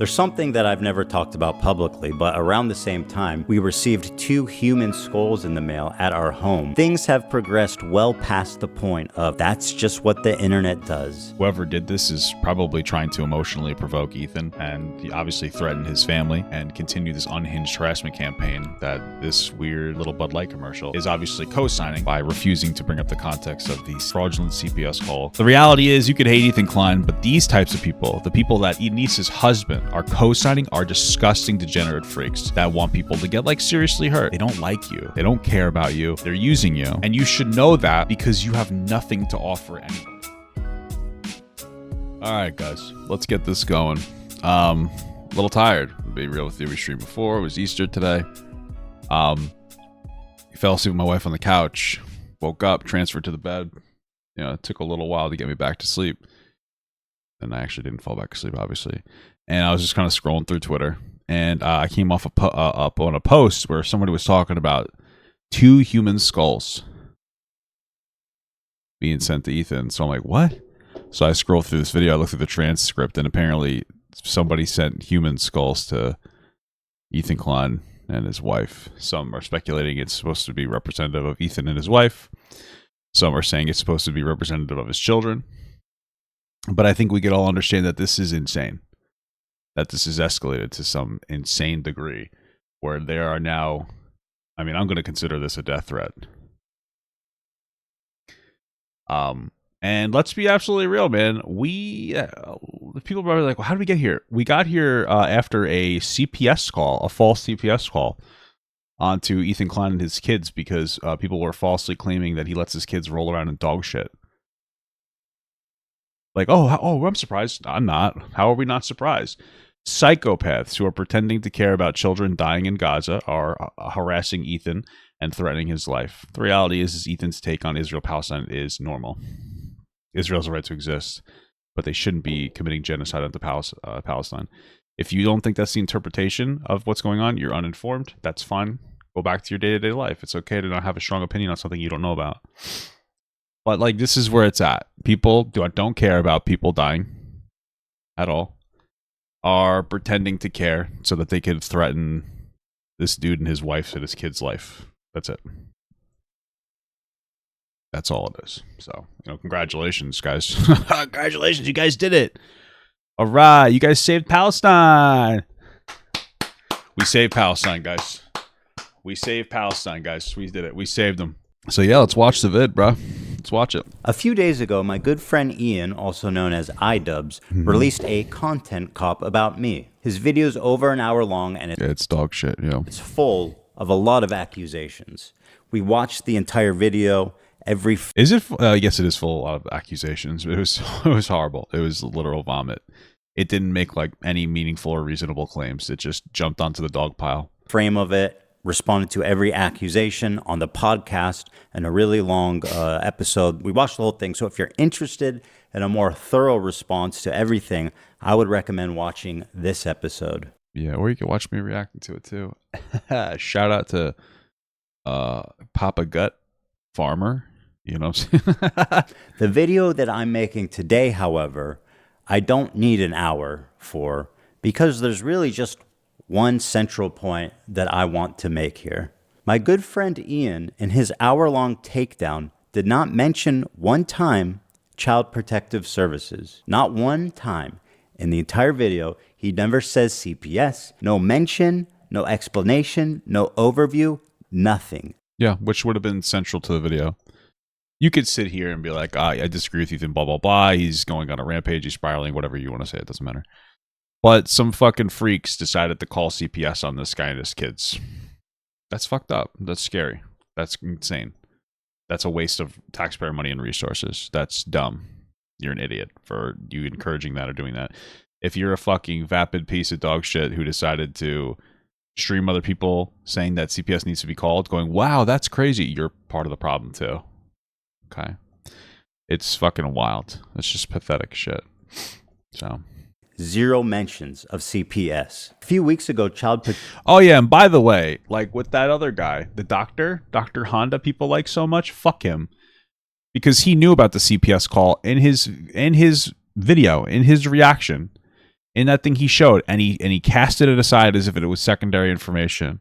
There's something that I've never talked about publicly, but around the same time, we received 2 human skulls in the mail at our home. Things have progressed well past the point of that's just what the internet does. Whoever did this is probably trying to emotionally provoke Ethan and obviously threaten his family and continue this unhinged harassment campaign that this weird little Bud Light commercial is obviously co-signing by refusing to bring up the context of the fraudulent CPS call. The reality is you could hate Ethan Klein, but these types of people, the people that Enise's husband are co-signing, are disgusting degenerate freaks that want people to get seriously hurt. They don't like you. They don't care about you. They're using you. And you should know that because you have nothing to offer anyone. All right, guys, let's get this going. A little tired, to be real with you. We streamed before. It was Easter today. Fell asleep with my wife on the couch. Woke up, transferred to the bed. It took a little while to get me back to sleep. And I actually didn't fall back asleep, obviously. And I was just kind of scrolling through Twitter, and I came off up on a post where somebody was talking about 2 human skulls being sent to Ethan. So I'm like, what? So I scrolled through this video, I looked through the transcript, and apparently somebody sent human skulls to Ethan Klein and his wife. Some are speculating it's supposed to be representative of Ethan and his wife. Some are saying it's supposed to be representative of his children. But I think we could all understand that this is insane. That this is escalated to some insane degree where there are now, I'm going to consider this a death threat. And let's be absolutely real, man. People are probably like, well, how did we get here? We got here after a CPS call, a false CPS call onto Ethan Klein and his kids because people were falsely claiming that he lets his kids roll around in dog shit. I'm surprised. I'm not. How are we not surprised? Psychopaths who are pretending to care about children dying in Gaza are harassing Ethan and threatening his life. The reality is Ethan's take on Israel-Palestine is normal. Israel has a right to exist, but they shouldn't be committing genocide onto Palestine. If you don't think that's the interpretation of what's going on, you're uninformed. That's fine. Go back to your day-to-day life. It's okay to not have a strong opinion on something you don't know about. But this is where it's at. People don't care about people dying at all, are pretending to care so that they could threaten this dude and his wife and his kid's life. That's it. That's all it is. So, congratulations, guys. Congratulations, you guys did it. All right, you guys saved Palestine. We saved Palestine, guys. We saved Palestine, guys. We did it. We saved them. So yeah, let's watch the vid, bro. Let's watch it. A few days ago, my good friend Ian, also known as iDubbbz, released a content cop about me. His video's over an hour long, and it's dog shit, it's full of a lot of accusations. We watched the entire video. Is it? Yes, it is full of accusations. It was horrible. It was literal vomit. It didn't make any meaningful or reasonable claims. It just jumped onto the dog pile. Frame of it. Responded to every accusation on the podcast in a really long episode. We watched the whole thing. So if you're interested in a more thorough response to everything, I would recommend watching this episode. Yeah, or you can watch me reacting to it too. Shout out to Papa Gut Farmer. You know what I'm saying? The video that I'm making today, however, I don't need an hour for because there's really just one central point that I want to make here. My good friend Ian, in his hour-long takedown, did not mention one time Child Protective Services. Not one time. In the entire video, he never says CPS. No mention, no explanation, no overview, nothing. Yeah, which would have been central to the video. You could sit here and be like, I disagree with Ethan, blah, blah, blah. He's going on a rampage, he's spiraling, whatever you want to say, it doesn't matter. But some fucking freaks decided to call CPS on this guy and his kids. That's fucked up. That's scary. That's insane. That's a waste of taxpayer money and resources. That's dumb. You're an idiot for you encouraging that or doing that. If you're a fucking vapid piece of dog shit who decided to stream other people saying that CPS needs to be called, going, wow, that's crazy, you're part of the problem too. Okay? It's fucking wild. It's just pathetic shit. So... Zero mentions of CPS. A few weeks ago, Oh yeah, and by the way, with that other guy, the Dr. Honda people like so much, fuck him. Because he knew about the CPS call in his video, in his reaction, in that thing he showed, and he casted it aside as if it was secondary information.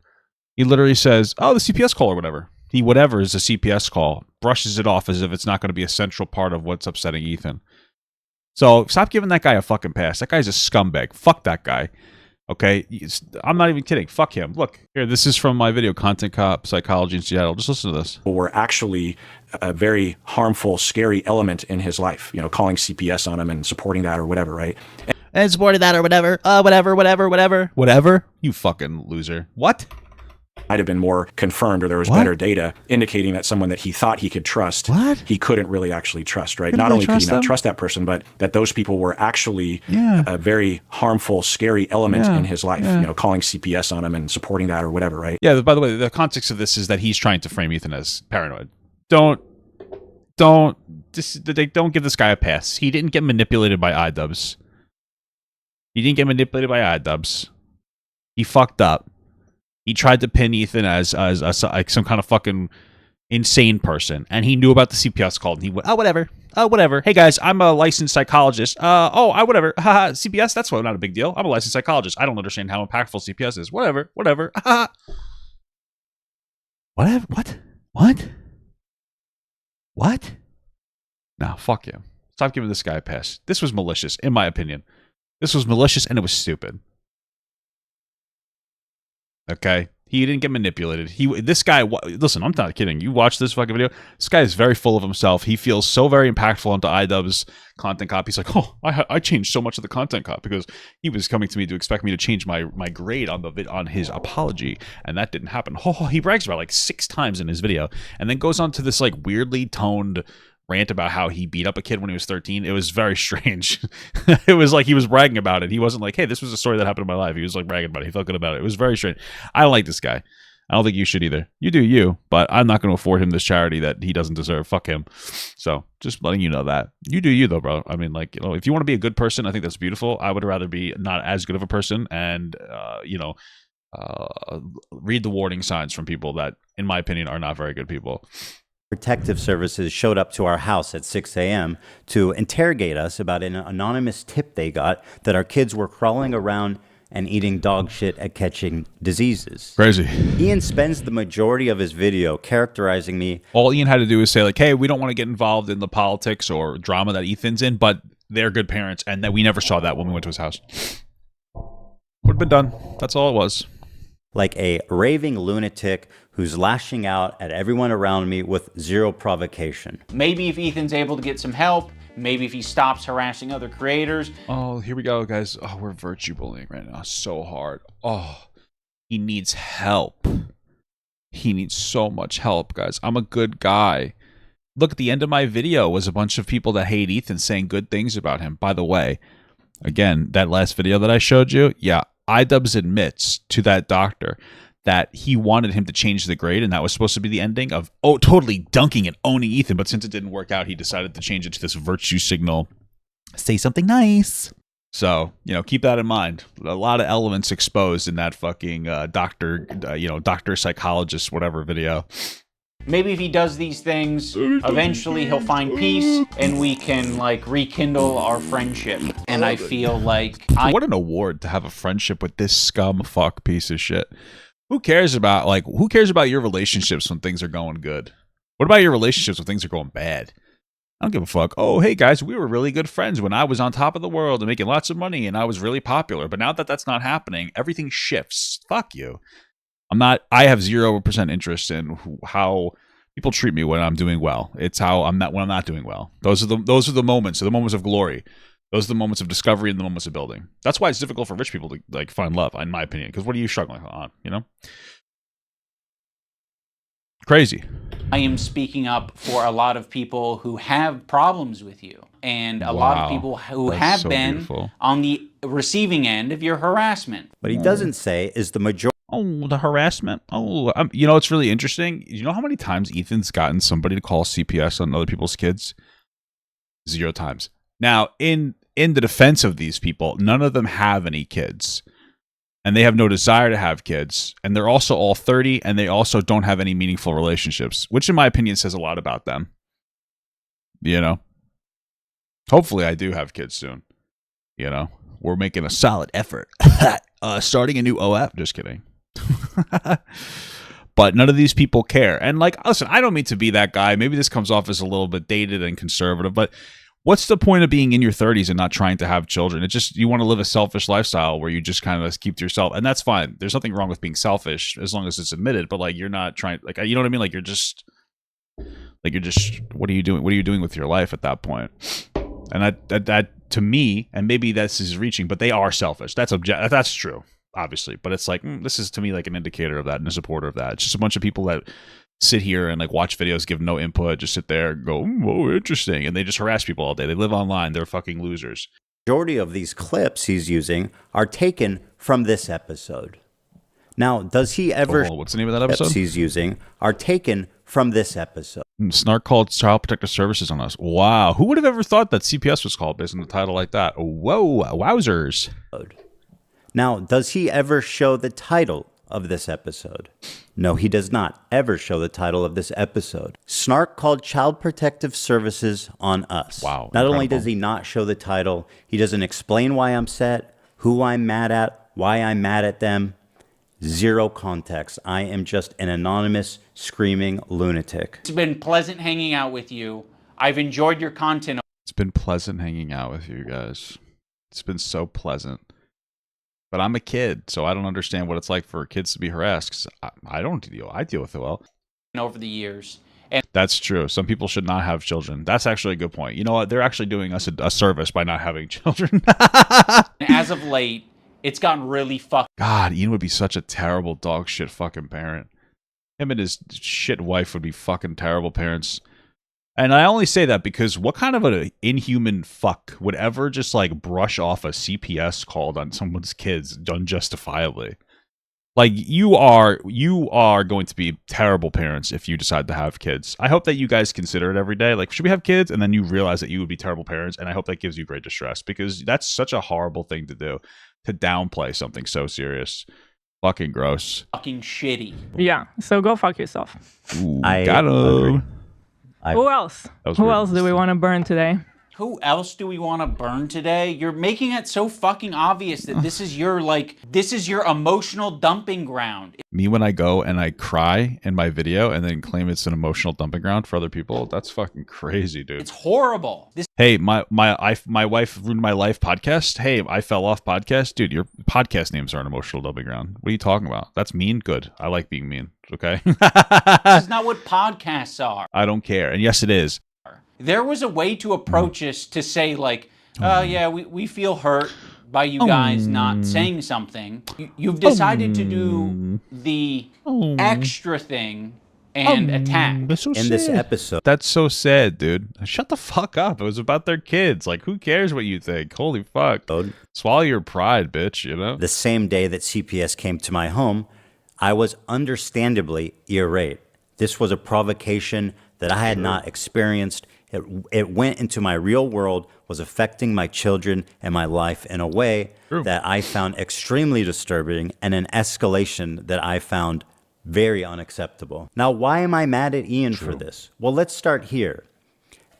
He literally says, "Oh, the CPS call or whatever." Whatever is a CPS call, brushes it off as if it's not going to be a central part of what's upsetting Ethan. So stop giving that guy a fucking pass. That guy's a scumbag. Fuck that guy. Okay? I'm not even kidding. Fuck him. Look, here, this is from my video, Content Cop Psychology in Seattle. Just listen to this. Were actually a very harmful, scary element in his life, you know, calling CPS on him and supporting that or whatever, right? And supported that or whatever. Whatever. You fucking loser. What? Might have been more confirmed, or there was better data indicating that someone that he thought he could trust, he couldn't really actually trust, right? Not only could he not trust that person, but that those people were actually a very harmful, scary element in his life, you know, calling CPS on him and supporting that or whatever, right? Yeah, by the way, the context of this is that he's trying to frame Ethan as paranoid. Don't give this guy a pass. He didn't get manipulated by iDubbbz. He fucked up. He tried to pin Ethan as like some kind of fucking insane person, and he knew about the CPS call, and he went, "Oh, whatever. Hey guys, I'm a licensed psychologist. Whatever. Haha, CPS. That's not a big deal. I'm a licensed psychologist. I don't understand how impactful CPS is. Whatever. Haha." Whatever. What? No, fuck him. Stop giving this guy a pass. This was malicious, in my opinion. This was malicious, and it was stupid. Okay, he didn't get manipulated. This guy, listen, I'm not kidding. You watch this fucking video. This guy is very full of himself. He feels so very impactful onto iDubbbz Content Cop. He's like, oh, I changed so much of the Content Cop because he was coming to me to expect me to change my grade on his apology, and that didn't happen. Oh, he brags about it like 6 times in his video, and then goes on to this like weirdly toned rant about how he beat up a kid when he was 13. It was very strange. It was like he was bragging about it. He wasn't like, hey, this was a story that happened in my life. He was like bragging about it. He felt good about it. It was very strange. I don't like this guy. I don't think you should either. You do you, but I'm not going to afford him this charity that he doesn't deserve. Fuck him. So just letting you know that. You do you though, bro. I mean, like, you know, if you want to be a good person, I think that's beautiful. I would rather be not as good of a person and, read the warning signs from people that, in my opinion, are not very good people. Protective services showed up to our house at 6 a.m. to interrogate us about an anonymous tip they got that our kids were crawling around and eating dog shit at catching diseases. Crazy. Ian spends the majority of his video characterizing me. All Ian had to do is say, like, hey, we don't want to get involved in the politics or drama that Ethan's in, but they're good parents, and that we never saw that when we went to his house. Would have been done. That's all it was. Like a raving lunatic who's lashing out at everyone around me with zero provocation. Maybe if Ethan's able to get some help, maybe if he stops harassing other creators. Oh, here we go, guys. Oh, we're virtue bullying right now so hard. Oh, he needs help. He needs so much help, guys. I'm a good guy. Look, at the end of my video was a bunch of people that hate Ethan saying good things about him. By the way, again, that last video that I showed you, yeah, iDubbbz admits to that doctor that he wanted him to change the grade, and that was supposed to be the ending of, totally dunking and owning Ethan, but since it didn't work out, he decided to change it to this virtue signal, say something nice. So, you know, keep that in mind. A lot of elements exposed in that fucking doctor, psychologist, whatever video. Maybe if he does these things, eventually he'll find peace and we can like rekindle our friendship. And I feel like what an award to have a friendship with this scum fuck piece of shit. Who cares about your relationships when things are going good? What about your relationships when things are going bad? I don't give a fuck. Oh, hey guys, we were really good friends when I was on top of the world and making lots of money and I was really popular. But now that that's not happening, everything shifts. Fuck you. I have 0% interest in how people treat me when I'm doing well. It's how when I'm not doing well. Those are the moments, the moments of glory. Those are the moments of discovery and the moments of building. That's why it's difficult for rich people to like find love, in my opinion. Because what are you struggling on? You know, crazy. I am speaking up for a lot of people who have problems with you, and a lot of people who have been on the receiving end of your harassment. What he doesn't say is the majority. Oh, the harassment. Oh, you know, it's really interesting. You know how many times Ethan's gotten somebody to call CPS on other people's kids? 0 times. Now, in the defense of these people, none of them have any kids. And they have no desire to have kids. And they're also all 30, and they also don't have any meaningful relationships, which in my opinion says a lot about them. You know? Hopefully I do have kids soon. You know? we're making a solid effort. Starting a new OF. Just kidding. But none of these people care. And like, listen, I don't mean to be that guy. Maybe this comes off as a little bit dated and conservative, but what's the point of being in your 30s and not trying to have children? It just, you want to live a selfish lifestyle where you just kind of keep to yourself. And that's fine. There's nothing wrong with being selfish as long as it's admitted, but like, you're not trying, like, you know what I mean? Like, you're just, what are you doing? What are you doing with your life at that point? And that to me, and maybe this is reaching, but they are selfish. That's true, obviously. But it's like, this is to me like an indicator of that and a supporter of that. It's just a bunch of people that sit here and like watch videos, give no input, just sit there and go, oh, interesting. And they just harass people all day. They live online. They're fucking losers. Majority of these clips he's using are taken from this episode. Now, does he ever... what's the name of that episode? Clips he's using are taken from this episode. Snark called Child Protective Services on us. Wow. Who would have ever thought that CPS was called based on the title like that? Whoa, wowzers. Now, does he ever show the title of this episode? No, he does not ever show the title of this episode. Snark called Child Protective Services on us. Wow. Not only does he not show the title, he doesn't explain why I'm upset, who I'm mad at, why I'm mad at them. Zero context. I am just an anonymous screaming lunatic. It's been pleasant hanging out with you. I've enjoyed your content. It's been pleasant hanging out with you guys. It's been so pleasant. But I'm a kid, so I don't understand what it's like for kids to be harassed. 'Cause I deal with it well. Over the years. And that's true. Some people should not have children. That's actually a good point. You know what? They're actually doing us a service by not having children. As of late, it's gotten really fucked. God, Ian would be such a terrible dog shit fucking parent. Him and his shit wife would be fucking terrible parents. And I only say that because what kind of an inhuman fuck would ever just like brush off a CPS call on someone's kids unjustifiably? Like, you are going to be terrible parents if you decide to have kids. I hope that you guys consider it every day. Like, should we have kids? And then you realize that you would be terrible parents. And I hope that gives you great distress, because that's such a horrible thing to do, to downplay something so serious. Fucking gross. Fucking shitty. Yeah, so go fuck yourself. Ooh, got him. Who else? Who else do we want to burn today? Who else do we want to burn today? You're making it so fucking obvious that this is your emotional dumping ground. Me when I go and I cry in my video and then claim it's an emotional dumping ground for other people, that's fucking crazy, dude. It's horrible. Hey, my wife ruined my life podcast. Hey, I fell off podcast. Dude, your podcast names are an emotional dumping ground. What are you talking about? That's mean? Good. I like being mean. Okay? This is not what podcasts are. I don't care. And yes, it is. There was a way to approach us to say, like, yeah, we feel hurt by you guys not saying something. You've decided to do the extra thing and attack. That's so in sad. This episode. That's so sad, dude. Shut the fuck up. It was about their kids. Like, who cares what you think? Holy fuck. Swallow your pride, bitch, you know? The same day that CPS came to my home, I was understandably irate. This was a provocation that I had not experienced. It went into my real world, was affecting my children and my life in a way that I found extremely disturbing, and an escalation that I found very unacceptable. Now, why am I mad at Ian for this? Well, let's start here.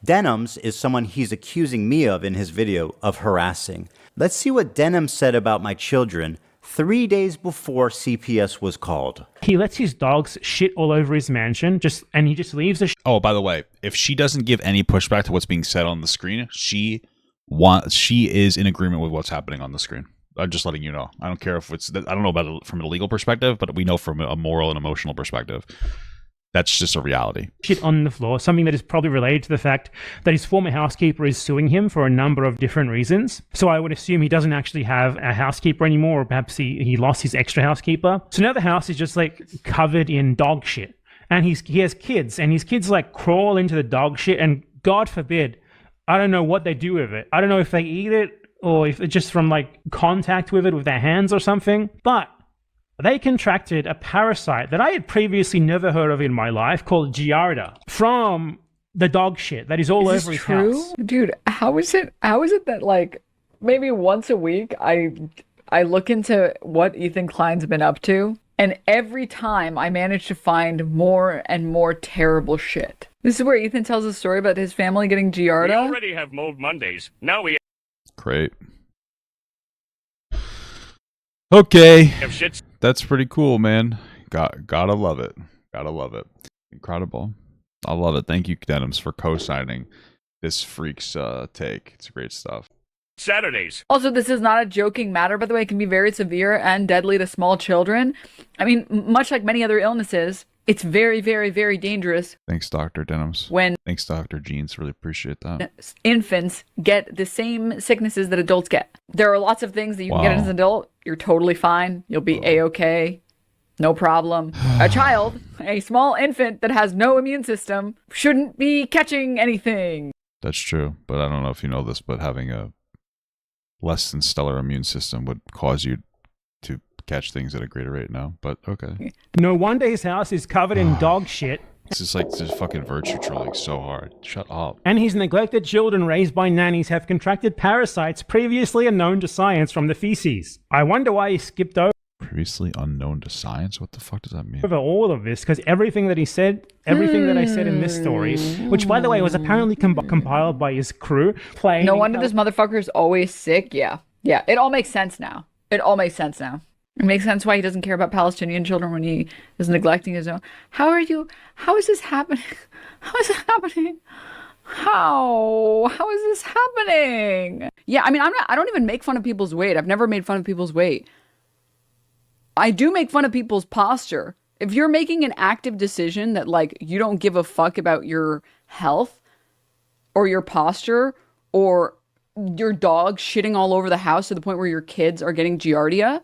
Denims is someone he's accusing me of in his video of harassing. Let's see what Denim said about my children 3 days before CPS was called. He lets his dogs shit all over his mansion, and he just leaves the Oh, by the way, if she doesn't give any pushback to what's being said on the screen, she is in agreement with what's happening on the screen. I'm just letting you know. I don't care if I don't know about it from a legal perspective, but we know from a moral and emotional perspective. That's just a reality. Shit on the floor, something that is probably related to the fact that his former housekeeper is suing him for a number of different reasons. So I would assume he doesn't actually have a housekeeper anymore, or perhaps he lost his extra housekeeper. So now the house is just like covered in dog shit. And he has kids, and his kids like crawl into the dog shit, and God forbid, I don't know what they do with it. I don't know if they eat it or if it's just from like contact with it with their hands or something. But they contracted a parasite that I had previously never heard of in my life called Giardia from the dog shit that is all over his house. Dude, how is it that like maybe once a week I look into what Ethan Klein's been up to, and every time I manage to find more and more terrible shit. This is where Ethan tells a story about his family getting Giardia. We already have Mold Mondays. Now we Great. Okay. That's pretty cool, man. Gotta love it. Gotta love it. Incredible. I love it. Thank you, Denims, for co-signing this freak's take. It's great stuff. Saturdays. Also, this is not a joking matter, by the way. It can be very severe and deadly to small children. I mean, much like many other illnesses, it's very, very, very dangerous. Thanks, Dr. Denims. Thanks, Dr. Jeans. Really appreciate that. Infants get the same sicknesses that adults get. There are lots of things that you can get as an adult. You're totally fine. You'll be A-okay. No problem. A child, a small infant that has no immune system, shouldn't be catching anything. That's true. But I don't know if you know this, but having a less than stellar immune system would cause you to catch things at a greater rate now. But okay. No wonder his house is covered in dog shit. This is like just fucking virtue trolling so hard. Shut up. And his neglected children raised by nannies have contracted parasites previously unknown to science from the feces. I wonder why he skipped over Previously unknown to science? What the fuck does that mean? all of this, because everything that he said, everything that I said in this story, which by the way was apparently compiled by his crew, playing. No wonder this motherfucker is always sick. Yeah. It all makes sense now. It makes sense why he doesn't care about Palestinian children when he is neglecting his own. How is this happening? How is it happening? How is this happening? Yeah, I mean, I don't even make fun of people's weight. I've never made fun of people's weight. I do make fun of people's posture. If you're making an active decision that, like, you don't give a fuck about your health or your posture or your dog shitting all over the house to the point where your kids are getting giardia,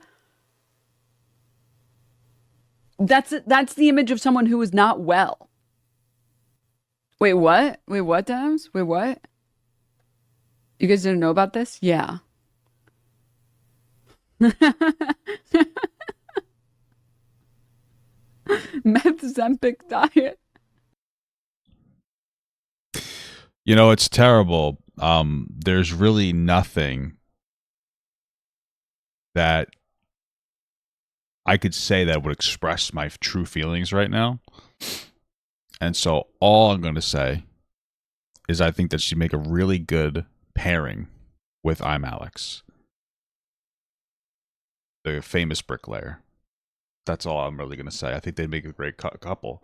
that's the image of someone who is not well. Wait, what? Wait, what, Dems? Wait, what? You guys didn't know about this? Yeah. Meth-Zempic diet. You know, it's terrible. There's really nothing that I could say that would express my true feelings right now. And so all I'm going to say is I think that she'd make a really good pairing with I'm Alex, the famous bricklayer. That's all I'm really going to say. I think they'd make a great couple.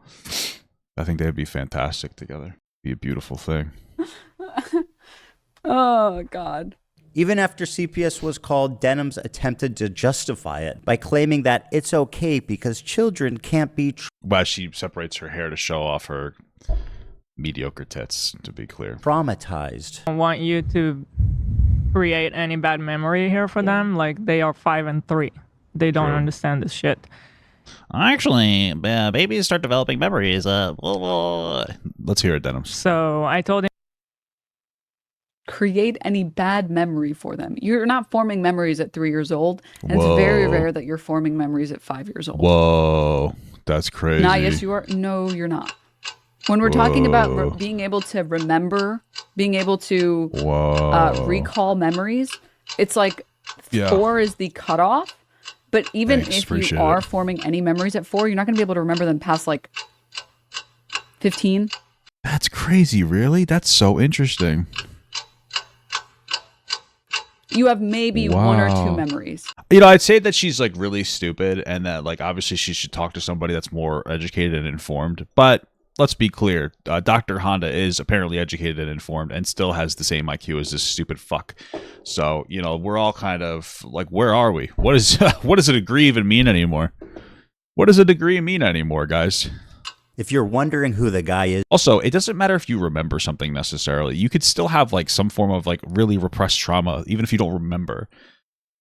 I think they'd be fantastic together. Be a beautiful thing. Oh, God. Even after CPS was called, Denims attempted to justify it by claiming that it's okay because children can't be... Well, she separates her hair to show off her mediocre tits, to be clear. ...traumatized. I want you to create any bad memory here for them. Like, they are 5 and 3. They don't understand this shit. Actually, babies start developing memories. Let's hear it, Denims. So I told him, create any bad memory for them. You're not forming memories at 3 years old, and it's very rare that you're forming memories at 5 years old. Whoa, that's crazy. Nah, yes, you are. No, you're not. When we're talking about being able to remember, being able to recall memories, it's like 4 is the cutoff. But even if you are forming any memories at 4, you're not going to be able to remember them past like 15. That's crazy, really? That's so interesting. You have maybe 1 or 2 memories. You know, I'd say that she's like really stupid and that like obviously she should talk to somebody that's more educated and informed. But let's be clear, Dr. Honda is apparently educated and informed and still has the same IQ as this stupid fuck. So, you know, we're all kind of like, where are we? What does a degree even mean anymore? What does a degree mean anymore, guys? If you're wondering who the guy is... Also, it doesn't matter if you remember something necessarily. You could still have like some form of like really repressed trauma, even if you don't remember.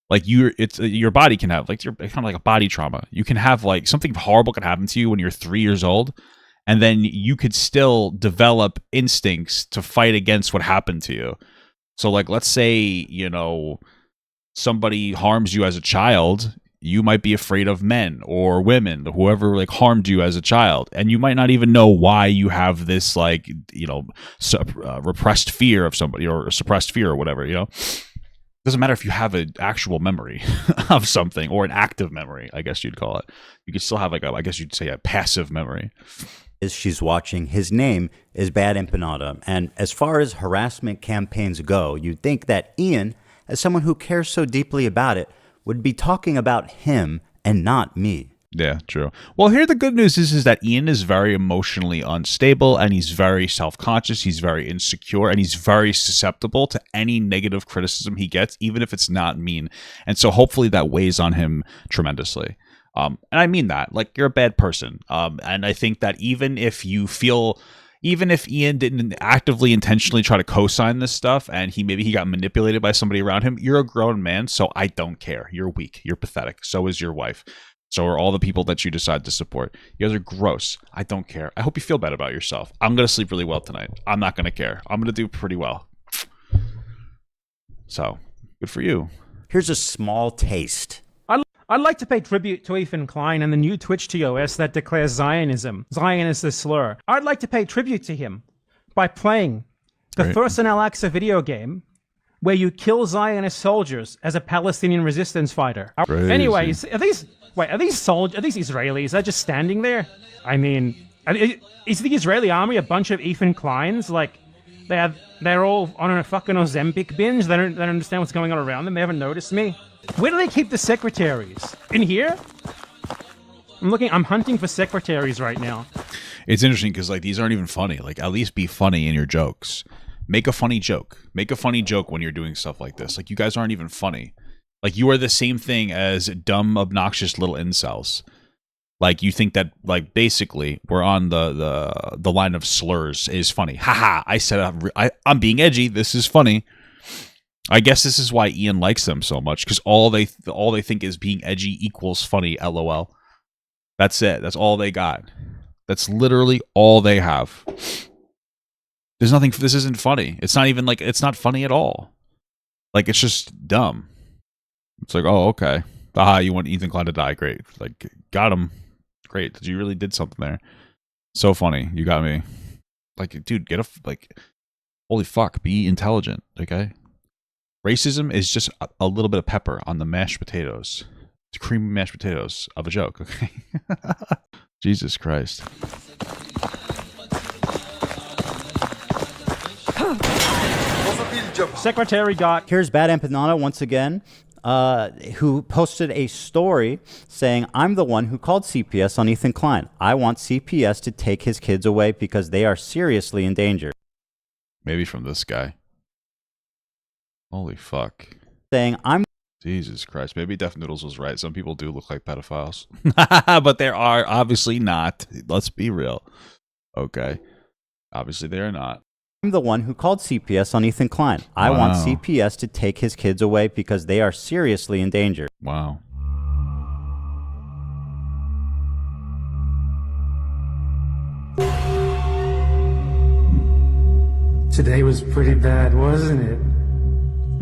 Like your body can have like, you're kind of like a body trauma. You can have like something horrible can happen to you when you're 3 years old. And then you could still develop instincts to fight against what happened to you. So like, let's say, you know, somebody harms you as a child. You might be afraid of men or women, whoever like harmed you as a child. And you might not even know why you have this like, you know, repressed fear of somebody or suppressed fear or whatever, you know. Doesn't matter if you have an actual memory of something or an active memory, I guess you'd call it. You could still have like I guess you'd say a passive memory. Is she's watching. His name is Bad Empanada. And as far as harassment campaigns go, you'd think that Ian, as someone who cares so deeply about it, would be talking about him and not me. Yeah, true. Well, here the good news is that Ian is very emotionally unstable, and he's very self-conscious, he's very insecure, and he's very susceptible to any negative criticism he gets, even if it's not mean. And so hopefully that weighs on him tremendously. And I mean that. Like, you're a bad person. And I think that even if Ian didn't actively intentionally try to co-sign this stuff, and he got manipulated by somebody around him, you're a grown man, so I don't care. You're weak. You're pathetic. So is your wife. So are all the people that you decide to support. You guys are gross. I don't care. I hope you feel bad about yourself. I'm going to sleep really well tonight. I'm not going to care. I'm going to do pretty well. So, good for you. Here's a small taste. I'd like to pay tribute to Ethan Klein and the new Twitch TOS that declares Zionism. Zion is a slur. I'd like to pay tribute to him by playing the first in Al-Aqsa video game where you kill Zionist soldiers as a Palestinian resistance fighter. Crazy. Anyways, are these Israelis? They're just standing there? I mean, is the Israeli army a bunch of Ethan Kleins? Like, they're all on a fucking Ozempic binge? They don't understand what's going on around them? They haven't noticed me? Where do they keep the secretaries? In here? I'm hunting for secretaries right now. It's interesting because, like, these aren't even funny. Like, at least be funny in your jokes. Make a funny joke. Make a funny joke when you're doing stuff like this. Like, you guys aren't even funny. Like, you are the same thing as dumb, obnoxious little incels. Like, you think that, like, basically we're on the line of slurs is funny. Haha, I said I'm being edgy. This is funny. I guess this is why Ian likes them so much, because all they think is being edgy equals funny. LOL. That's it. That's all they got. That's literally all they have. There's nothing. This isn't funny. It's not even like, it's not funny at all. Like, it's just dumb. It's like, oh, okay. Aha, you want Ethan Klein to die. Great. Like, got him. Great. You really did something there. So funny. You got me. Like, dude, holy fuck. Be intelligent. Okay. Racism is just a little bit of pepper on the mashed potatoes. It's creamy mashed potatoes of a joke. Okay. Jesus Christ. Secretary got... Here's Bad Empanada once again, who posted a story saying, I'm the one who called CPS on Ethan Klein. I want CPS to take his kids away because they are seriously in danger. Maybe from this guy. Holy fuck. Saying, Jesus Christ. Maybe Def Noodles was right. Some people do look like pedophiles. But there are obviously not. Let's be real. Okay. Obviously they are not. I'm the one who called CPS on Ethan Klein. I want CPS to take his kids away because they are seriously in danger. Wow. Today was pretty bad, wasn't it?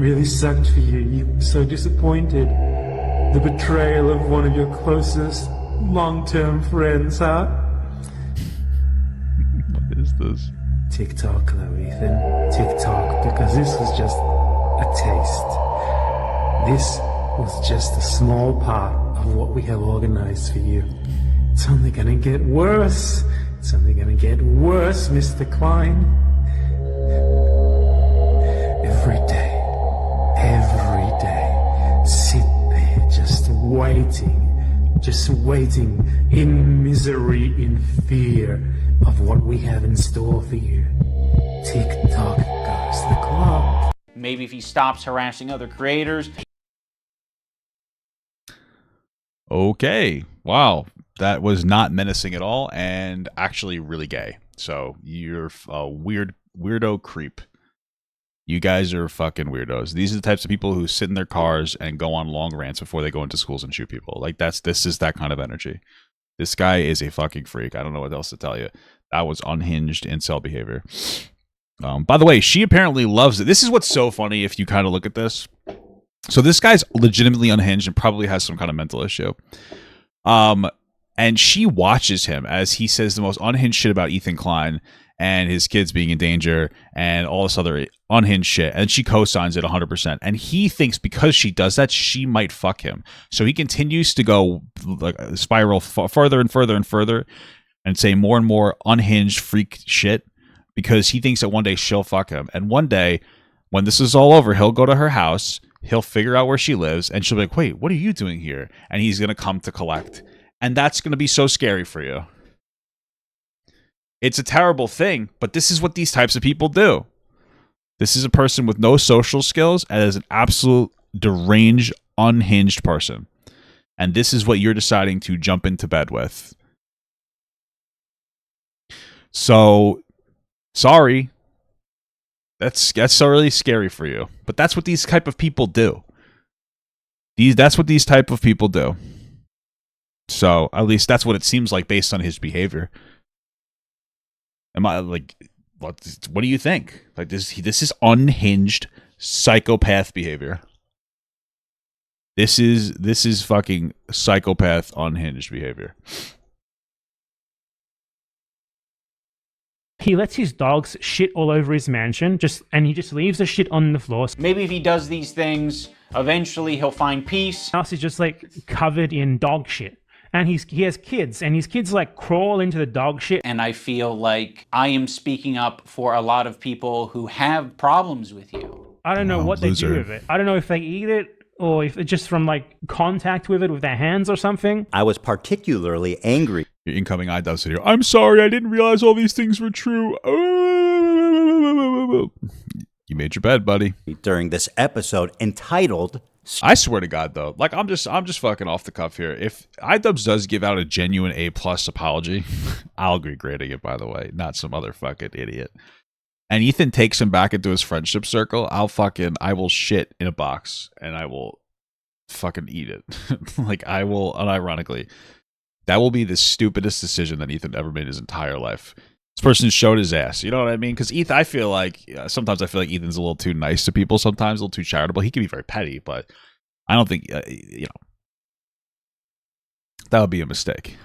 Really sucked for you. You were so disappointed. The betrayal of one of your closest long-term friends, huh? What is this? Tick-tock, though, Ethan. Tick-tock, because this was just a taste. This was just a small part of what we have organized for you. It's only gonna get worse. It's only gonna get worse, Mr. Klein. Every day, sit there just waiting in misery, in fear of what we have in store for you. Tick-tock goes the clock. Maybe if he stops harassing other creators. Okay. Wow. That was not menacing at all and actually really gay. So you're a weirdo creep. You guys are fucking weirdos. These are the types of people who sit in their cars and go on long rants before they go into schools and shoot people. Like, this is that kind of energy. This guy is a fucking freak. I don't know what else to tell you. That was unhinged incel behavior. By the way, she apparently loves it. This is what's so funny if you kind of look at this. So this guy's legitimately unhinged and probably has some kind of mental issue. And she watches him as he says the most unhinged shit about Ethan Klein and his kids being in danger and all this other unhinged shit. And she co-signs it 100%. And he thinks because she does that, she might fuck him. So he continues to go like spiral further and further and further and say more and more unhinged freak shit because he thinks that one day she'll fuck him. And one day, when this is all over, he'll go to her house, he'll figure out where she lives, and she'll be like, wait, what are you doing here? And he's going to come to collect. And that's going to be so scary for you. It's a terrible thing, but this is what these types of people do. This is a person with no social skills and is an absolute deranged, unhinged person. And this is what you're deciding to jump into bed with. So, sorry. That's really scary for you. But that's what these type of people do. That's what these type of people do. So, at least that's what it seems like based on his behavior. Am I like, what do you think? Like this is unhinged psychopath behavior. This is fucking psychopath unhinged behavior. He lets his dogs shit all over his mansion, and he just leaves the shit on the floor. Maybe if he does these things, eventually he'll find peace. The house is just like covered in dog shit. And he has kids, and his kids like crawl into the dog shit. And I feel like I am speaking up for a lot of people who have problems with you. I don't know what loser. they do with it. I don't know if they eat it or if it's just from like contact with it with their hands or something. I was particularly angry. Your incoming iDubbbz video. I'm sorry, I didn't realize all these things were true. You made your bed, buddy. During this episode entitled... I swear to God, though, like I'm just fucking off the cuff here. If iDubbbz does give out a genuine A+ apology, I'll be grading it, by the way, not some other fucking idiot. And Ethan takes him back into his friendship circle, I will shit in a box and I will fucking eat it. Like I will, unironically, that will be the stupidest decision that Ethan ever made in his entire life. This person showed his ass. You know what I mean? Because Ethan, sometimes I feel like Ethan's a little too nice to people. Sometimes a little too charitable. He can be very petty, but I don't think that would be a mistake.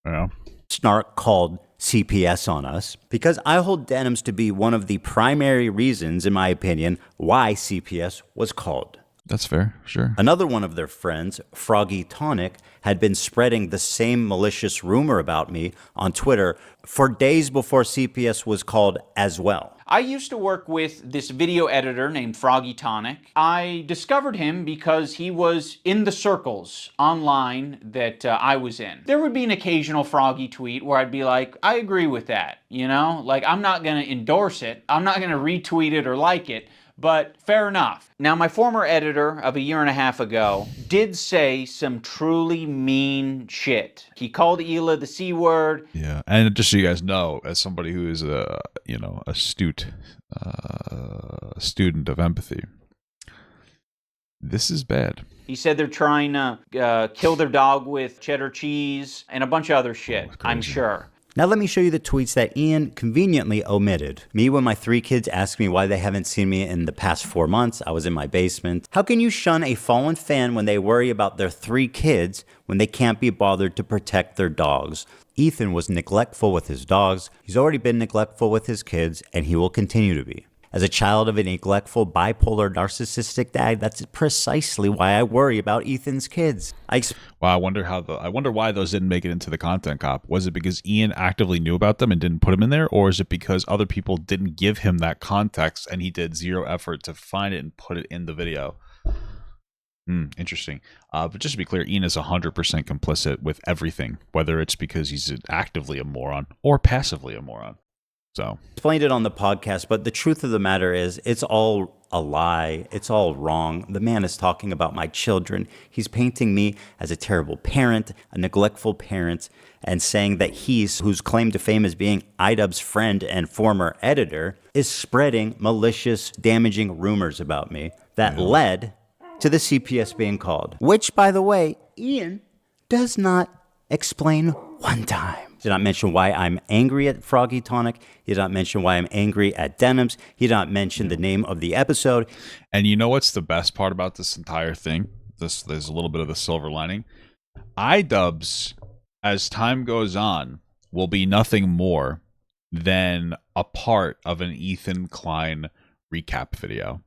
You know? Snark called CPS on us because I hold denims to be one of the primary reasons, in my opinion, why CPS was called. That's fair, sure. Another one of their friends, Froggy Tonic, had been spreading the same malicious rumor about me on Twitter for days before CPS was called as well. I used to work with this video editor named Froggy Tonic. I discovered him because he was in the circles online that I was in. There would be an occasional Froggy tweet where I'd be like, I agree with that, you know? Like, I'm not going to endorse it. I'm not going to retweet it or like it. But fair enough. Now, my former editor of a year and a half ago did say some truly mean shit. He called Hila the C word. Yeah, and just so you guys know, as somebody who is a astute student of empathy, this is bad. He said they're trying to kill their dog with cheddar cheese and a bunch of other shit, I'm sure. Now let me show you the tweets that Ian conveniently omitted. Me when my 3 kids ask me why they haven't seen me in the past 4 months. I was in my basement. How can you shun a fallen fan when they worry about their 3 kids when they can't be bothered to protect their dogs? Ethan was neglectful with his dogs. He's already been neglectful with his kids, and he will continue to be. As a child of a neglectful, bipolar, narcissistic dad, that's precisely why I worry about Ethan's kids. Wow, I wonder why those didn't make it into the content cop. Was it because Ian actively knew about them and didn't put them in there, or is it because other people didn't give him that context and he did zero effort to find it and put it in the video? Interesting. But just to be clear, Ian is 100% complicit with everything, whether it's because he's actively a moron or passively a moron. So explained it on the podcast, but the truth of the matter is it's all a lie. It's all wrong. The man is talking about my children. He's painting me as a terrible parent, a neglectful parent, and saying that whose claim to fame as being iDubbbz's friend and former editor, is spreading malicious, damaging rumors about me that led to the CPS being called. Which, by the way, Ian does not explain one time. He did not mention why I'm angry at Froggy Tonic. He did not mention why I'm angry at Denims. He did not mention the name of the episode. And you know what's the best part about this entire thing? There's a little bit of the silver lining. iDubbbz, as time goes on, will be nothing more than a part of an Ethan Klein recap video.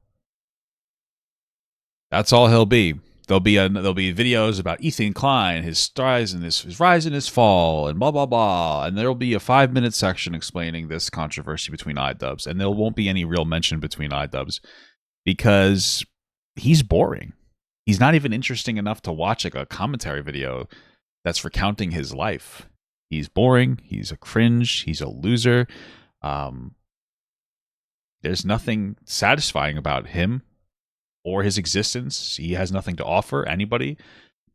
That's all he'll be. There'll be videos about Ethan Klein, his rise and his fall, and blah blah blah. And there'll be a 5-minute section explaining this controversy between iDubbbz, and there won't be any real mention between iDubbbz because he's boring. He's not even interesting enough to watch like a commentary video that's recounting his life. He's boring. He's a cringe. He's a loser. There's nothing satisfying about him or his existence. He has nothing to offer anybody,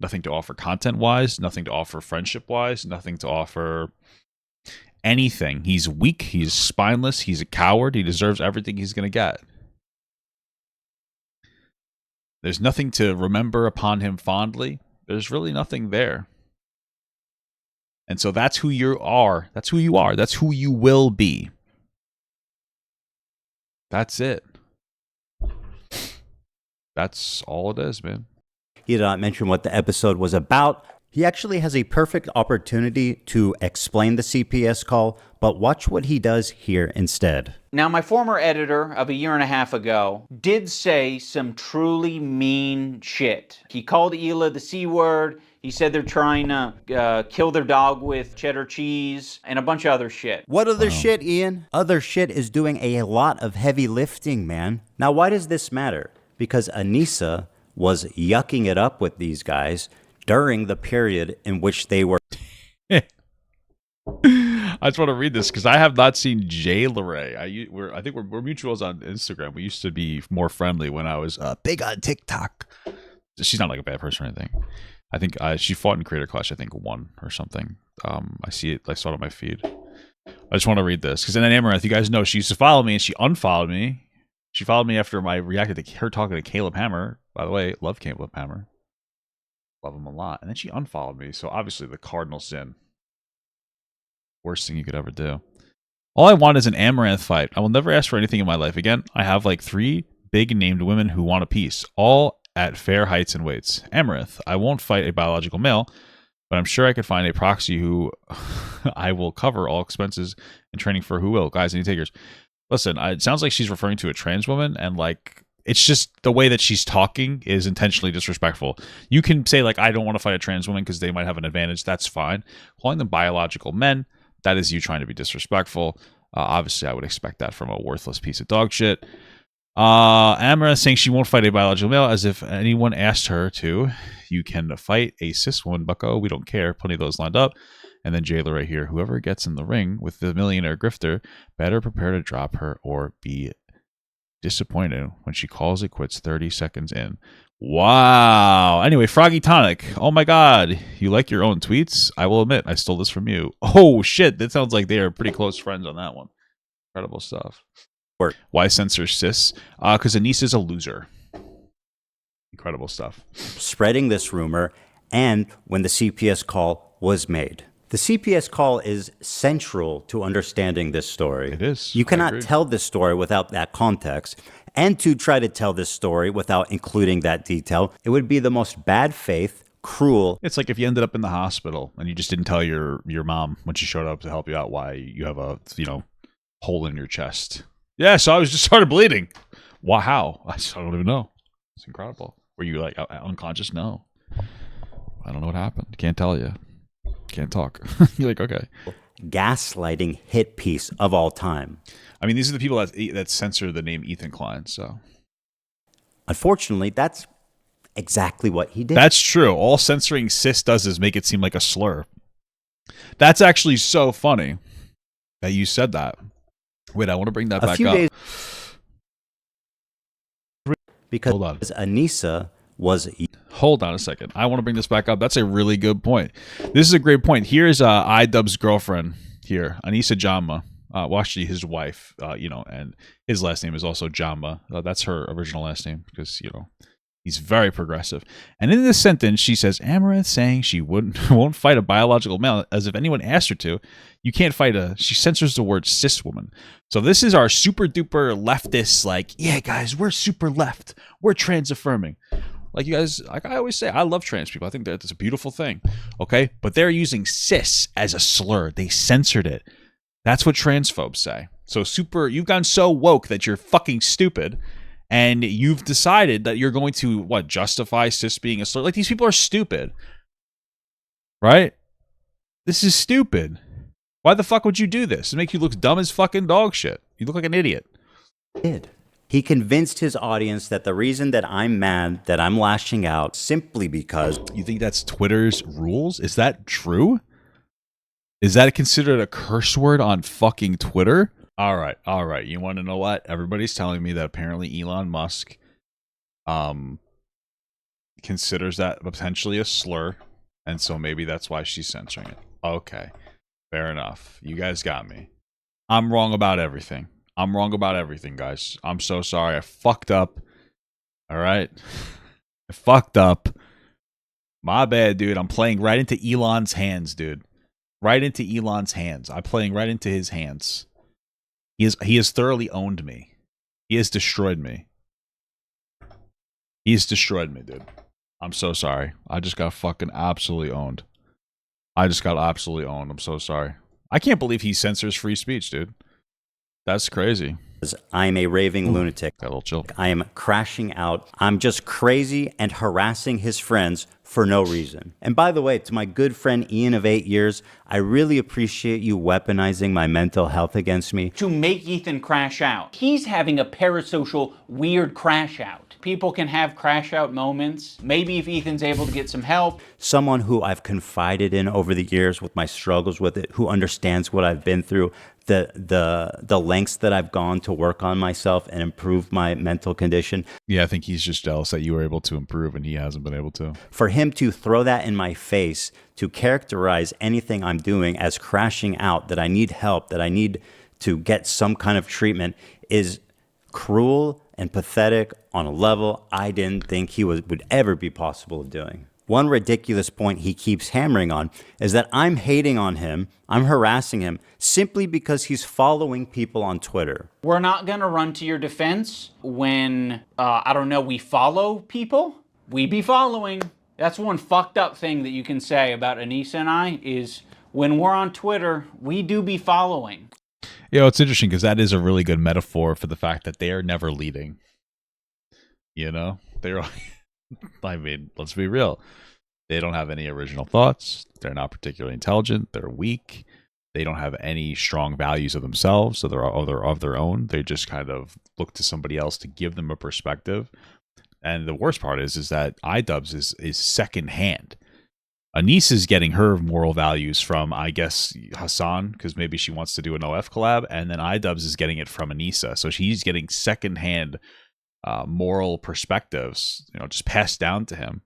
nothing to offer content-wise, nothing to offer friendship-wise, nothing to offer anything. He's weak. He's spineless. He's a coward. He deserves everything he's going to get. There's nothing to remember upon him fondly. There's really nothing there. And so that's who you are. That's who you are. That's who you will be. That's it. That's all it is, man. He did not mention what the episode was about. He actually has a perfect opportunity to explain the CPS call, but watch what he does here instead. Now, my former editor of a year and a half ago did say some truly mean shit. He called Hila the C word. He said they're trying to kill their dog with cheddar cheese and a bunch of other shit. What other shit, Ian? Other shit is doing a lot of heavy lifting, man. Now, why does this matter? Because Anissa was yucking it up with these guys during the period in which they were... I just want to read this because I have not seen Jay Leray. I think we're mutuals on Instagram. We used to be more friendly when I was big on TikTok. She's not like a bad person or anything. I think she fought in Creator Clash, I think, won or something. I see it. I saw it on my feed. I just want to read this because in Amaranth, you guys know she used to follow me and she unfollowed me. She followed me after I reacted to her talking to Caleb Hammer. By the way, love Caleb Hammer. Love him a lot. And then she unfollowed me. So obviously the cardinal sin. Worst thing you could ever do. All I want is an Amaranth fight. I will never ask for anything in my life again. I have like 3 big named women who want a piece. All at fair heights and weights. Amaranth, I won't fight a biological male, but I'm sure I could find a proxy who I will cover all expenses and training for who will. Guys, any takers? Listen, it sounds like she's referring to a trans woman, and like it's just the way that she's talking is intentionally disrespectful. You can say like, I don't want to fight a trans woman because they might have an advantage. That's fine. Calling them biological men, that is you trying to be disrespectful. Obviously, I would expect that from a worthless piece of dog shit. Amara saying she won't fight a biological male as if anyone asked her to. You can fight a cis woman, bucko. We don't care. Plenty of those lined up. And then Jayla right here. Whoever gets in the ring with the millionaire grifter better prepare to drop her or be disappointed when she calls it quits 30 seconds in. Wow. Anyway, Froggy Tonic. Oh my God. You like your own tweets? I will admit, I stole this from you. Oh shit. That sounds like they are pretty close friends on that one. Incredible stuff. Why censor cis? Because Anissa is a loser. Incredible stuff. Spreading this rumor, and when the CPS call was made. The CPS call is central to understanding this story. It is. You cannot tell this story without that context. And to try to tell this story without including that detail, it would be the most bad faith, cruel. It's like if you ended up in the hospital and you just didn't tell your mom when she showed up to help you out why you have a hole in your chest. Yeah, so I was just started bleeding. Wow, how? I don't even know. It's incredible. Were you like unconscious? No. I don't know what happened. Can't tell you. Can't talk. You're like, okay. Gaslighting hit piece of all time. I mean, these are the people that censor the name Ethan Klein, so. Unfortunately, that's exactly what he did. That's true. All censoring cis does is make it seem like a slur. That's actually so funny that you said that. Wait, I want to bring that back up. Because Anissa was... Hold on a second. I want to bring this back up. That's a really good point. This is a great point. Here's iDubbbz's girlfriend here, Anissa Jama. Well, actually, his wife, and his last name is also Jama. That's her original last name because, he's very progressive. And in this sentence, she says, Amaranth saying she won't fight a biological male as if anyone asked her to. You can't fight she censors the word cis woman. So this is our super duper leftist, like, yeah, guys, we're super left. We're trans affirming. Like you guys, like I always say, I love trans people. I think that's a beautiful thing. Okay. But they're using cis as a slur. They censored it. That's what transphobes say. So you've gone so woke that you're fucking stupid. And you've decided that you're going to, justify cis being a slur? Like, these people are stupid. Right? This is stupid. Why the fuck would you do this? It make you look dumb as fucking dog shit. You look like an idiot. Did. He convinced his audience that the reason that I'm mad, that I'm lashing out, simply because... You think that's Twitter's rules? Is that true? Is that considered a curse word on fucking Twitter? All right. You want to know what? Everybody's telling me that apparently Elon Musk considers that potentially a slur, and so maybe that's why she's censoring it. Okay, fair enough. You guys got me. I'm wrong about everything. I'm wrong about everything, guys. I'm so sorry. I fucked up. All right? I fucked up. My bad, dude. I'm playing right into Elon's hands, dude. Right into Elon's hands. I'm playing right into his hands. He has thoroughly owned me. He has destroyed me. He's destroyed me, dude. I'm so sorry. I just got fucking absolutely owned. I'm so sorry. I can't believe he censors free speech, dude. That's crazy. I'm a raving lunatic. Got a little chill. I am crashing out. I'm just crazy and harassing his friends for no reason. And by the way, to my good friend Ian of 8 years, I really appreciate you weaponizing my mental health against me. To make Ethan crash out. He's having a parasocial weird crash out. People can have crash out moments. Maybe if Ethan's able to get some help. Someone who I've confided in over the years with my struggles with it, who understands what I've been through, the lengths that I've gone to work on myself and improve my mental condition. Yeah, I think he's just jealous that you were able to improve and he hasn't been able to. For him to throw that in my face, to characterize anything I'm doing as crashing out, that I need help, that I need to get some kind of treatment, is cruel and pathetic on a level I didn't think he would ever be possible of doing. One ridiculous point he keeps hammering on is that I'm hating on him, I'm harassing him, simply because he's following people on Twitter. We're not gonna run to your defense when, we follow people. We be following. That's one fucked up thing that you can say about Anissa and I, is when we're on Twitter, we do be following. You know, it's interesting because that is a really good metaphor for the fact that they are never leading. You know? They're I mean, let's be real. They don't have any original thoughts. They're not particularly intelligent. They're weak. They don't have any strong values of themselves, so they're of their own. They just kind of look to somebody else to give them a perspective. And the worst part is that iDubbbz is secondhand. Anissa is getting her moral values from, I guess, Hassan, because maybe she wants to do an OF collab, and then iDubbbz is getting it from Anissa. So she's getting secondhand moral perspectives, just passed down to him.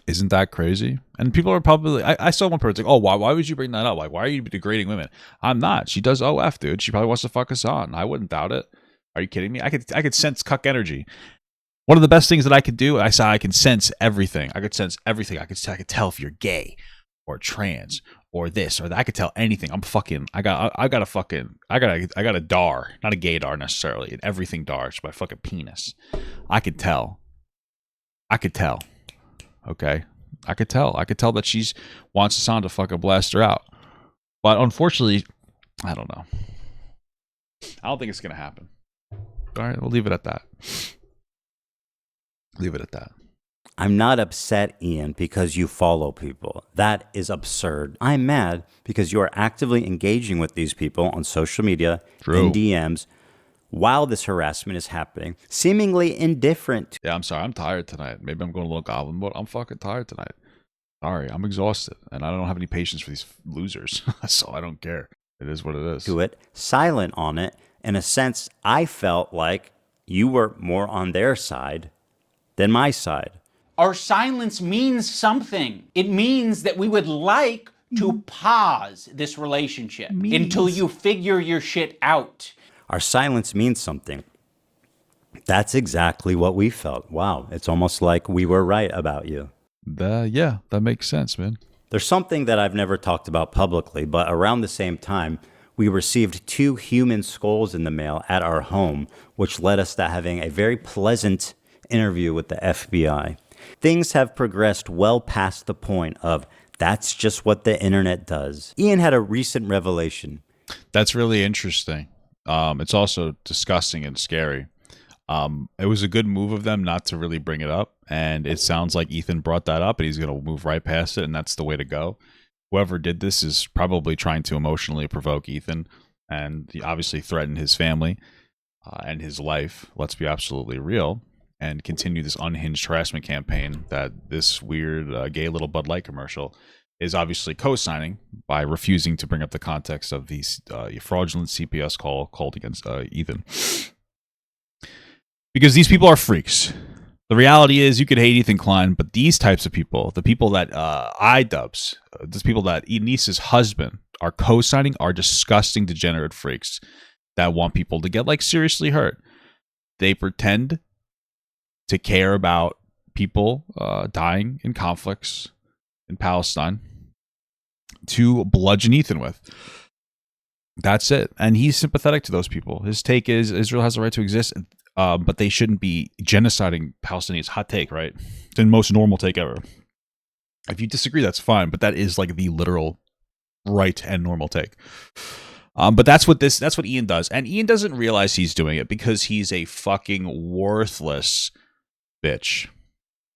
Isn't that crazy? And people are probably, I saw one person like, oh, why would you bring that up? Like, why are you degrading women? I'm not. She does OF, dude. She probably wants to fuck Hassan. I wouldn't doubt it. Are you kidding me? I could sense cuck energy. One of the best things that I could do, I can sense everything. I could sense everything. I could tell if you're gay or trans or this or that. I could tell anything. I got a dar, not a gaydar necessarily, an everything dar. It's my fucking penis. I could tell. Okay, I could tell that she wants Hassan to fucking blast her out. But unfortunately, I don't know. I don't think it's gonna happen. All right, we'll leave it at that. I'm not upset, Ian, because you follow people. That is absurd. I'm mad because you are actively engaging with these people on social media, in DMs, while this harassment is happening, seemingly indifferent. Yeah, I'm sorry. I'm tired tonight. Maybe I'm going a little goblin mode. I'm fucking tired tonight. Sorry, I'm exhausted, and I don't have any patience for these losers, so I don't care. It is what it is. To it, silent on it. In a sense, I felt like you were more on their side than my side. Our silence means something. It means that we would like to pause this relationship until you figure your shit out. Our silence means something. That's exactly what we felt. Wow, it's almost like we were right about you. Yeah, that makes sense, man. There's something that I've never talked about publicly, but around the same time, we received 2 human skulls in the mail at our home, which led us to having a very pleasant interview with the FBI. Things have progressed well past the point of that's just what the internet does. Ian had a recent revelation. That's really interesting. It's also disgusting and scary. It was a good move of them not to really bring it up, and it sounds like Ethan brought that up and he's going to move right past it, and that's the way to go. Whoever did this is probably trying to emotionally provoke Ethan and obviously threaten his family. and his life, let's be absolutely real, and continue this unhinged harassment campaign that this weird gay little Bud Light commercial is obviously co-signing by refusing to bring up the context of these fraudulent CPS called against Ethan. Because these people are freaks. The reality is you could hate Ethan Klein, but these types of people, the people that iDubbbz, these people that Enise's husband are co-signing are disgusting, degenerate freaks that want people to get like seriously hurt. They pretend to care about people dying in conflicts in Palestine to bludgeon Ethan with. That's it. And he's sympathetic to those people. His take is Israel has the right to exist, but they shouldn't be genociding Palestinians. Hot take, right? It's the most normal take ever. If you disagree, that's fine, but that is like the literal right and normal take. But that's what Ian does. And Ian doesn't realize he's doing it because he's a fucking worthless bitch.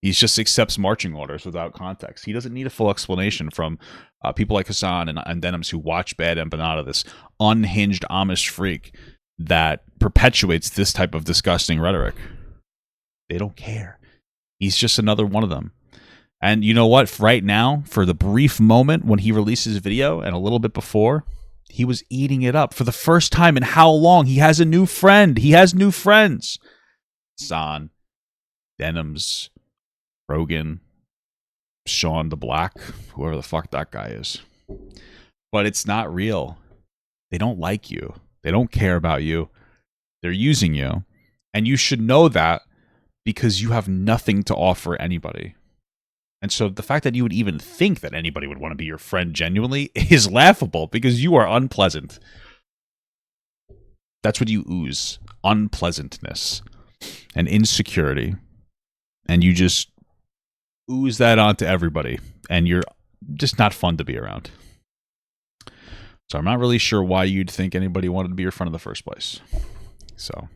He just accepts marching orders without context. He doesn't need a full explanation from people like Hassan and Denims who watch Bad Empanada, this unhinged Amish freak that perpetuates this type of disgusting rhetoric. They don't care. He's just another one of them. And you know what? Right now, for the brief moment when he released his video and a little bit before, he was eating it up. For the first time in how long? He has a new friend. He has new friends. Hassan, Denims, Rogan, Sean the Black, whoever the fuck that guy is. But it's not real. They don't like you. They don't care about you. They're using you. And you should know that because you have nothing to offer anybody. And so the fact that you would even think that anybody would want to be your friend genuinely is laughable because you are unpleasant. That's what you ooze. Unpleasantness and insecurity. And you just ooze that onto everybody, and you're just not fun to be around. So I'm not really sure why you'd think anybody wanted to be your friend in the first place. So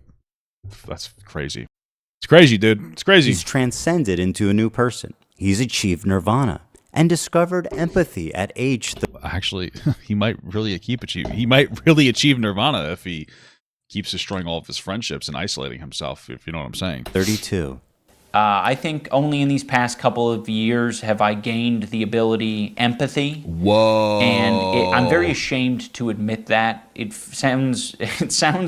that's crazy. It's crazy, dude. It's crazy. He's transcended into a new person. He's achieved nirvana and discovered empathy at age. Actually, he might really achieve nirvana if he keeps destroying all of his friendships and isolating himself, if you know what I'm saying. 32. I think only in these past couple of years have I gained the ability empathy. Whoa! And I'm very ashamed to admit that. It sounds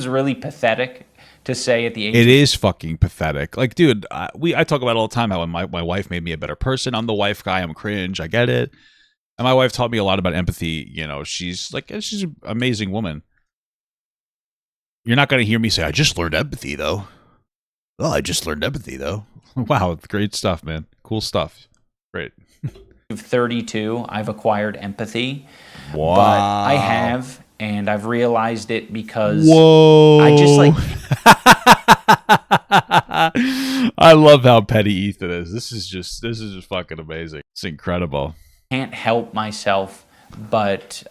really pathetic to say at the age. It is fucking pathetic. Like, dude, I talk about it all the time how my wife made me a better person. I'm the wife guy. I'm cringe. I get it. And my wife taught me a lot about empathy. You know, she's an amazing woman. You're not gonna hear me say, "I just learned empathy, though." Oh, I just learned empathy, though. Wow, great stuff, man. Cool stuff. Great. 32, I've acquired empathy. Wow. But I have, and I've realized it because Whoa. I just like... I love how petty Ethan is. This is just fucking amazing. It's incredible. Can't help myself but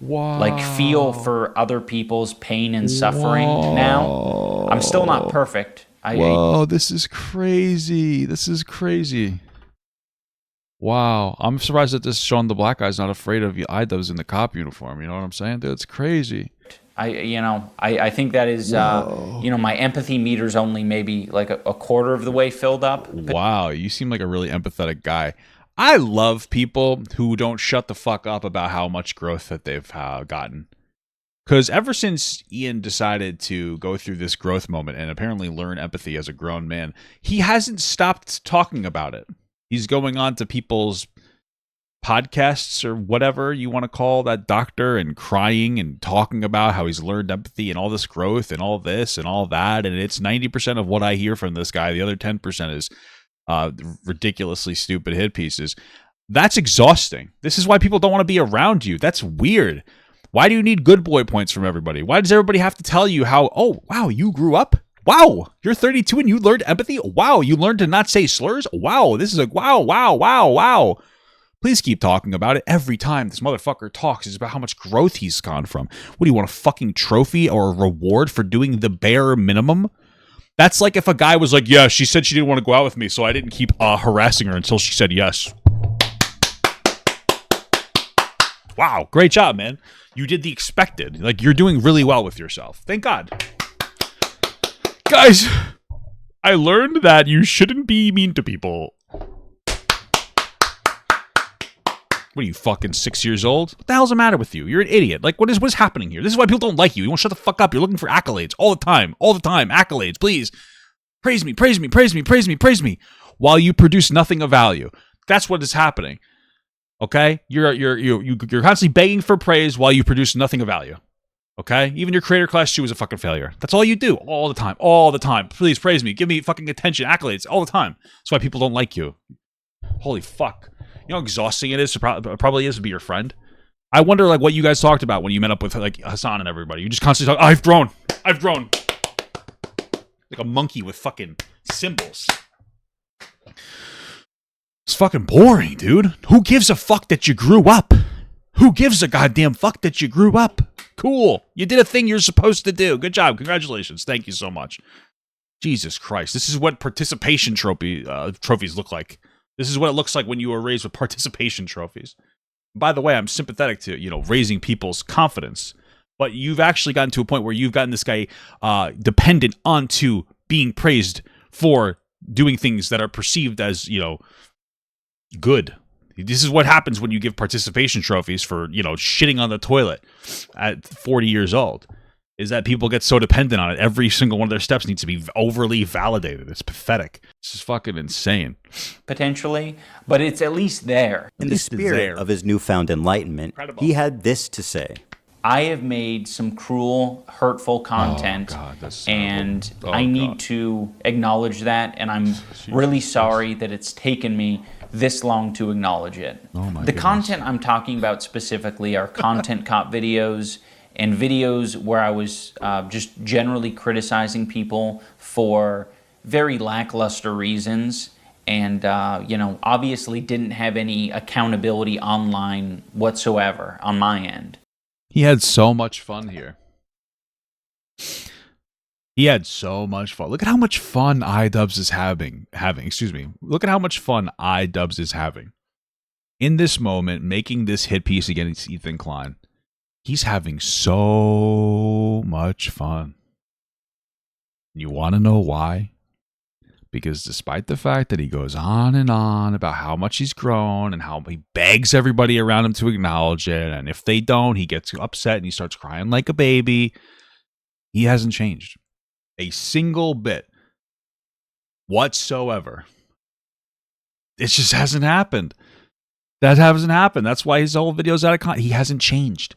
like feel for other people's pain and suffering now. I'm still not perfect. Whoa, this is crazy. This is crazy. Wow. I'm surprised that this Sean the Black guy's not afraid of iDubbbz in the cop uniform. You know what I'm saying? Dude, it's crazy. I think that is, my empathy meter's only maybe like a quarter of the way filled up. Wow, you seem like a really empathetic guy. I love people who don't shut the fuck up about how much growth that they've gotten. Because ever since Ian decided to go through this growth moment and apparently learn empathy as a grown man, he hasn't stopped talking about it. He's going on to people's podcasts or whatever you want to call that doctor and crying and talking about how he's learned empathy and all this growth and all this and all that. And it's 90% of what I hear from this guy. The other 10% is ridiculously stupid hit pieces. That's exhausting. This is why people don't want to be around you. That's weird. Why do you need good boy points from everybody? Why does everybody have to tell you how, oh, wow, you grew up? Wow, you're 32 and you learned empathy? Wow, you learned to not say slurs? Wow, this is wow. Please keep talking about it. Every time this motherfucker talks, it's about how much growth he's gone from. What do you want, a fucking trophy or a reward for doing the bare minimum? That's like if a guy was like, yeah, she said she didn't want to go out with me, so I didn't keep harassing her until she said yes. Wow, great job, man. You did the expected. Like, you're doing really well with yourself. Thank God. Guys, I learned that you shouldn't be mean to people. What are you, fucking 6 years old? What the hell's the matter with you? You're an idiot. Like, what's happening here? This is why people don't like you. You won't shut the fuck up. You're looking for accolades all the time. All the time. Accolades, please. Praise me, praise me, praise me, praise me, praise me. While you produce nothing of value. That's what is happening. Okay? You're constantly begging for praise while you produce nothing of value. Okay? Even your creator class 2 is a fucking failure. That's all you do. All the time. All the time. Please praise me. Give me fucking attention. Accolades. All the time. That's why people don't like you. Holy fuck. You know how exhausting it is to probably is to be your friend? I wonder like what you guys talked about when you met up with like Hassan and everybody. You just constantly talk, I've grown. I've grown. Like a monkey with fucking symbols. It's fucking boring, dude. Who gives a fuck that you grew up? Who gives a goddamn fuck that you grew up? Cool. You did a thing you're supposed to do. Good job. Congratulations. Thank you so much. Jesus Christ. This is what participation trophies look like. This is what it looks like when you were raised with participation trophies. By the way, I'm sympathetic to, raising people's confidence. But you've actually gotten to a point where you've gotten this guy dependent onto being praised for doing things that are perceived as, good. This is what happens when you give participation trophies for, shitting on the toilet at 40 years old. Is that people get so dependent on it. Every single one of their steps needs to be overly validated. It's pathetic. This is fucking insane. Potentially, but it's at least there. In the spirit of his newfound enlightenment, he had this to say. I have made some cruel, hurtful content, and I need to acknowledge that, and I'm really sorry that it's taken me this long to acknowledge it. The content I'm talking about specifically are content cop videos, and videos where I was just generally criticizing people for very lackluster reasons and, obviously didn't have any accountability online whatsoever on my end. He had so much fun here. He had so much fun. Look at how much fun iDubbbz is having. Look at how much fun iDubbbz is having. In this moment, making this hit piece against Ethan Klein. He's having so much fun. You want to know why? Because despite the fact that he goes on and on about how much he's grown and how he begs everybody around him to acknowledge it, and if they don't, he gets upset and he starts crying like a baby, he hasn't changed a single bit whatsoever. It just hasn't happened. That hasn't happened. That's why his whole video's out of context. He hasn't changed.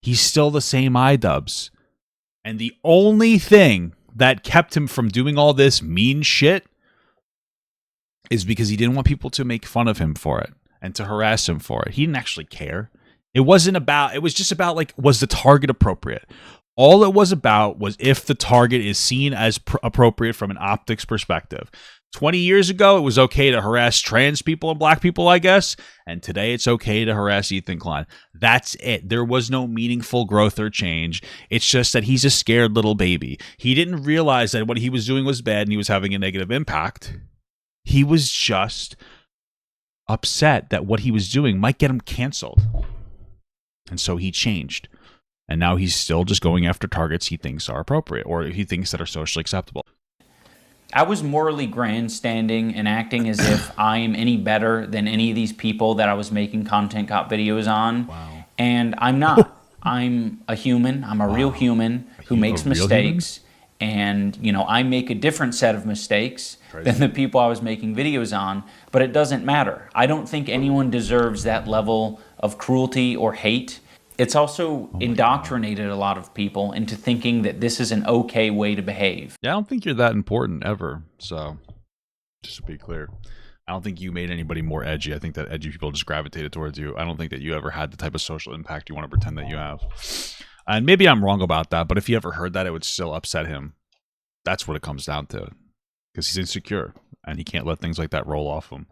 He's still the same iDubbbz. And the only thing that kept him from doing all this mean shit is because he didn't want people to make fun of him for it and to harass him for it. He didn't actually care. It was just about like, was the target appropriate? All it was about was if the target is seen as appropriate from an optics perspective. 20 years ago, it was okay to harass trans people and black people, I guess. And today it's okay to harass Ethan Klein. That's it. There was no meaningful growth or change. It's just that he's a scared little baby. He didn't realize that what he was doing was bad and he was having a negative impact. He was just upset that what he was doing might get him canceled. And so he changed. And now he's still just going after targets he thinks are appropriate or he thinks that are socially acceptable. I was morally grandstanding and acting as if I am any better than any of these people that I was making content cop videos on. Wow. And I'm not. I'm a human. I'm a real human who makes mistakes. And, I make a different set of mistakes than the people I was making videos on. But it doesn't matter. I don't think anyone deserves that level of cruelty or hate. It's also indoctrinated a lot of people into thinking that this is an okay way to behave. Yeah, I don't think you're that important ever. So, just to be clear, I don't think you made anybody more edgy. I think that edgy people just gravitated towards you. I don't think that you ever had the type of social impact you want to pretend that you have. And maybe I'm wrong about that, but if he ever heard that, it would still upset him. That's what it comes down to. Because he's insecure, and he can't let things like that roll off him.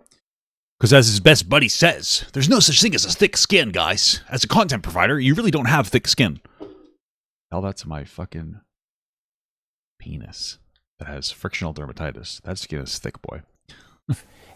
Because as his best buddy says, there's no such thing as a thick skin, guys. As a content provider, you really don't have thick skin. Tell that to my fucking penis that has frictional dermatitis. That skin is thick, boy.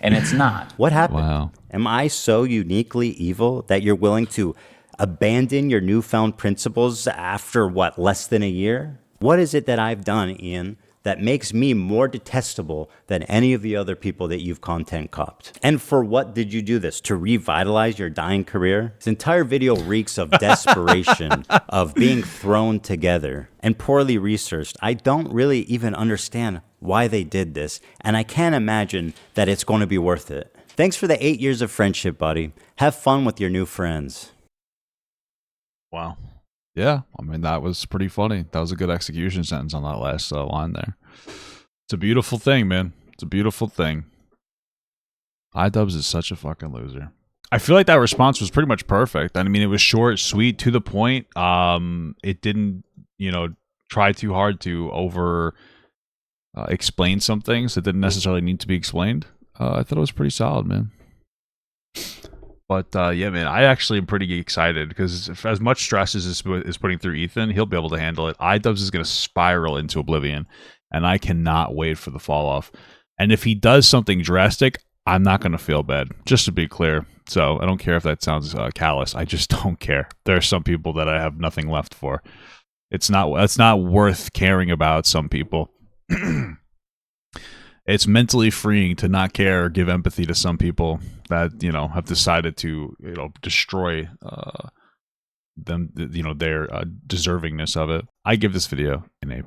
And it's not. What happened? Wow. Am I so uniquely evil that you're willing to abandon your newfound principles after, less than a year? What is it that I've done, Ian, that makes me more detestable than any of the other people that you've content copped. And for what did you do this? To revitalize your dying career? This entire video reeks of desperation, of being thrown together, and poorly researched. I don't really even understand why they did this, and I can't imagine that it's going to be worth it. Thanks for the 8 years of friendship, buddy. Have fun with your new friends. Wow. Yeah, I mean, that was pretty funny. That was a good execution sentence on that last line there. It's a beautiful thing, man. It's a beautiful thing. iDubbbz is such a fucking loser. I feel like that response was pretty much perfect. I mean, it was short, sweet, to the point. It didn't, try too hard to over explain some things that didn't necessarily need to be explained. I thought it was pretty solid, man. But yeah, man, I actually am pretty excited because as much stress as is putting through Ethan, he'll be able to handle it. iDubbbz is going to spiral into oblivion, and I cannot wait for the fall off. And if he does something drastic, I'm not going to feel bad, just to be clear. So I don't care if that sounds callous. I just don't care. There are some people that I have nothing left for. It's not worth caring about some people. It's mentally freeing to not care or give empathy to some people that, have decided to, destroy them, their deservingness of it. I give this video an A+.